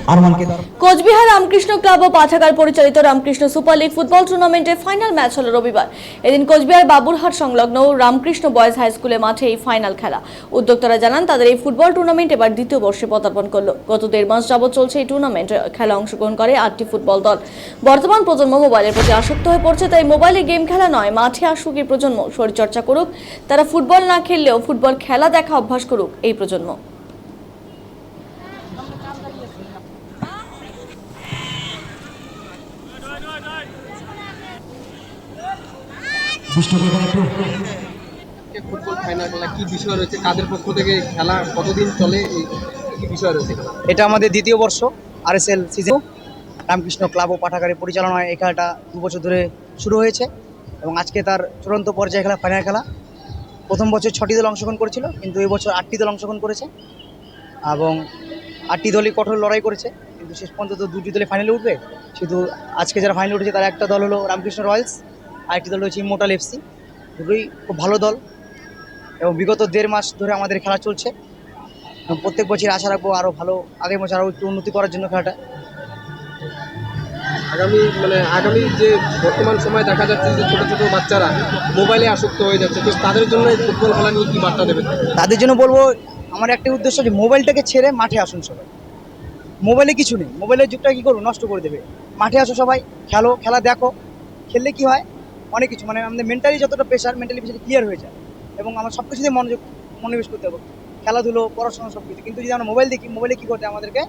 Cooch Behar Ramakrishna club ও পাঠাগার পরিচালিত Ramakrishna super league football টুর্নামেন্টের ফাইনাল ম্যাচ হল রবিবার। এদিন কোচবিহার বাবুরহাট সংলগ্ন রামকৃষ্ণ বয়েজ হাই স্কুলের মাঠে এই ফাইনাল খেলা। উদ্যোক্তারা জানান তাদের এই ফুটবল টুর্নামেন্ট এবার দ্বিতীয় বর্ষে পদার্পণ করলো। গত 1.5 মাস যাবৎ চলছে এই টুর্নামেন্ট। খেলা অংশগ্রহণ করে 8টি ফুটবল দল। বর্তমান প্রজন্ম মোবাইলের প্রতি আসক্ত হয়ে পড়ছে, তাই মোবাইলে গেম খেলা নয়, মাঠে আসুক এই প্রজন্ম, শরীরচর্চা করুক। তারা ফুটবল না খেললেও ফুটবল খেলা দেখা অভ্যাস করুক এই প্রজন্ম। ফুটবল ফাইনাল খেলা কি বিষয় রয়েছে, কাদের পক্ষ থেকে খেলা, কতদিন চলে, কি বিষয় রয়েছে? এটা আমাদের দ্বিতীয় বর্ষ আরএসএল সিজন। রামকৃষ্ণ ক্লাব ও পাঠাগারের পরিচালনায় এই খেলাটা 2 বছর ধরে শুরু হয়েছে এবং আজকে তার চূড়ান্ত পর্যায়ে খেলা, ফাইনাল খেলা। প্রথম বছর 6টি দল অংশগ্রহণ করেছিল, কিন্তু এই বছর 8টি দল অংশগ্রহণ করেছে এবং 8টি দলই কঠোর লড়াই করেছে, কিন্তু শেষ পর্যন্ত 2টি দলে ফাইনালে উঠবে। শুধু আজকে যারা ফাইনালে উঠেছে তার একটা দল হলো রামকৃষ্ণ রয়্যালস, আরেকটি দল হচ্ছে ইমোর্টাল এফসি। দুটোই খুব ভালো দল এবং বিগত 1.5 মাস ধরে আমাদের খেলা চলছে এবং প্রত্যেক বছর আশা রাখবো আরও ভালো, আগের বছর আরও একটু উন্নতি করার জন্য খেলাটা। আগামী যে বর্তমান সময় দেখা যাচ্ছে যে ছোট ছোট বাচ্চারা মোবাইলে আসক্ত হয়ে যাচ্ছে, তো তাদের জন্য এই ফুটবল খেলা নিয়ে কি বার্তা দেবেন? তাদের জন্য বলবো, আমার একটাই উদ্দেশ্য যে মোবাইলটাকে ছেড়ে মাঠে আসুন সবাই। মোবাইলে কিছু নেই, মোবাইলের যুগটা কী করবো, নষ্ট করে দেবে। মাঠে আসো সবাই, খেলো, খেলা দেখো। খেললে কি হয়, অনেক কিছু আমাদের মেন্টালি যতটা প্রেশার ক্লিয়ার হয়ে যায় এবং আমরা সব কিছুতে মনোনিবেশ করতে হবে, খেলাধুলো, পড়াশোনা সব কিছু। কিন্তু যদি আমরা মোবাইল দেখি, মোবাইলে কী করতে আমাদেরকে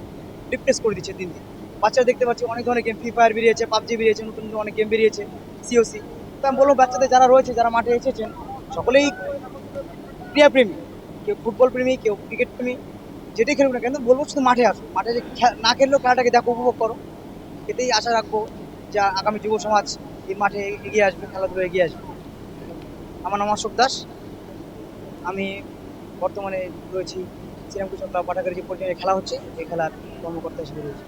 ডিপ্রেস করে দিচ্ছে দিন দিন। বাচ্চারা দেখতে পাচ্ছি অনেক ধরনের গেম, ফ্রি ফায়ার বেরিয়েছে, পাবজি বেরিয়েছে, নতুন নতুন অনেক গেম বেরিয়েছে, সিওসি। তো আমি বলবো বাচ্চাদের যারা রয়েছে, যারা মাঠে এসেছেন, সকলেই ক্রীড়াপ্রেমী, কেউ ফুটবল প্রেমী, কেউ ক্রিকেট প্রেমী, যেটাই খেলুক না কেন, বলবো শুধু মাঠে আসো। মাঠে না খেললেও খেলাটাকে দেখো, উপভোগ করো। এতেই আশা রাখবো যা আগামী যুব সমাজ এই মাঠে এগিয়ে আসবে, খেলাধুলো এগিয়ে আসবে। আমার নাম অশোক দাস, আমি বর্তমানে রয়েছি শ্রীরামকৃষ্ণ ক্লাব পাঠাগারে যে পর্যায়ে খেলা হচ্ছে এই খেলার কর্মকর্তা হিসেবে রয়েছি।